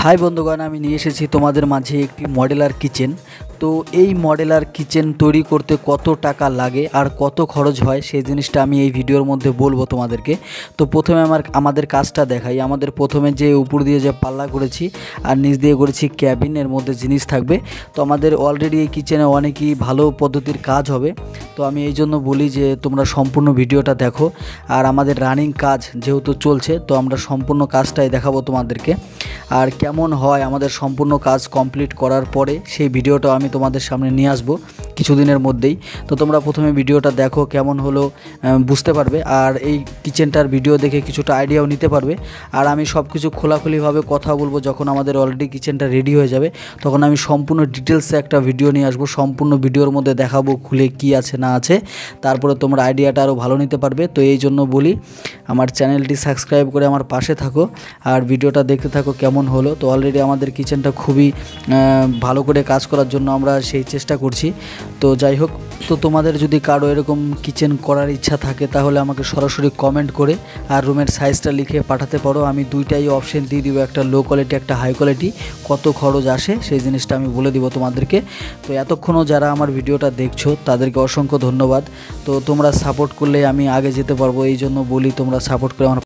High বন্ধুগণ, আমি নিয়ে এসেছি তোমাদের মাঝে একটি মডেলার কিচেন। তো এই মডেলার কিচেন তৈরি করতে কত টাকা লাগে আর কত খরচ হয় সেই জিনিসটা আমি এই ভিডিওর মধ্যে বলবো তোমাদেরকে। তো প্রথমে আমাদের কাজটা দেখাই। আমাদের প্রথমে যে উপর দিয়ে যে পাল্লা করেছি আর নিচ দিয়ে করেছি ক্যাবিন, এর মধ্যে জিনিস থাকবে। তো আমাদের অলরেডি এই কিচেনে অনেকই ভালো পদ্ধতির কাজ হবে। তো আমি এই জন্য বলি যে তোমরা সম্পূর্ণ ভিডিওটা দেখো। আর আমাদের রানিং কাজ যেহেতু চলছে, তো আমরা সম্পূর্ণ কাজটাই দেখাবো তোমাদেরকে। আর কেমন হয় আমাদের সম্পূর্ণ কাজ কমপ্লিট করার পরে সেই ভিডিওটা আমি তোমাদের সামনে নিয়ে আসবো কিছুদিনের মধ্যেই। তো তোমরা প্রথমে ভিডিওটা দেখো, কেমন হলো বুঝতে পারবে। আর এই কিচেনটার ভিডিও দেখে কিছুটা আইডিয়াও নিতে পারবে। আর আমি সব কিছু খোলাখুলিভাবে কথা বলবো যখন আমাদের অলরেডি কিচেনটা রেডি হয়ে যাবে, তখন আমি সম্পূর্ণ ডিটেলসে একটা ভিডিও নিয়ে আসবো। সম্পূর্ণ ভিডিওর মধ্যে দেখাবো খুলে কি আছে না আছে, তারপরে তোমরা আইডিয়াটা আরও ভালো নিতে পারবে। তো এই জন্য বলি আমার চ্যানেলটি সাবস্ক্রাইব করে আমার পাশে থাকো আর ভিডিওটা দেখতে থাকো কেমন হলো। তো অলরেডি আমাদের কিচেনটা খুবই ভালো করে কাজ করার জন্য আমরা সেই চেষ্টা করছি। তো যাই হোক, তো তোমাদের যদি কারো এরকম কিচেন করার ইচ্ছা থাকে তাহলে আমাকে সরাসরি কমেন্ট করে আর রুমের সাইজটা লিখে পাঠাতে পারো। আমি দুইটাই অপশন দিয়ে দিব, একটা লো কোয়ালিটি একটা হাই কোয়ালিটি। কত খরচ আসে সেই জিনিসটা আমি বলে দিব তোমাদেরকে। তো এতক্ষণও যারা আমার ভিডিওটা দেখছো তাদেরকে অসংখ্য ধন্যবাদ। তো তোমরা সাপোর্ট করলে আমি আগে যেতে পারবো, এই জন্য বলি তোমরা সাপোর্ট করে আমার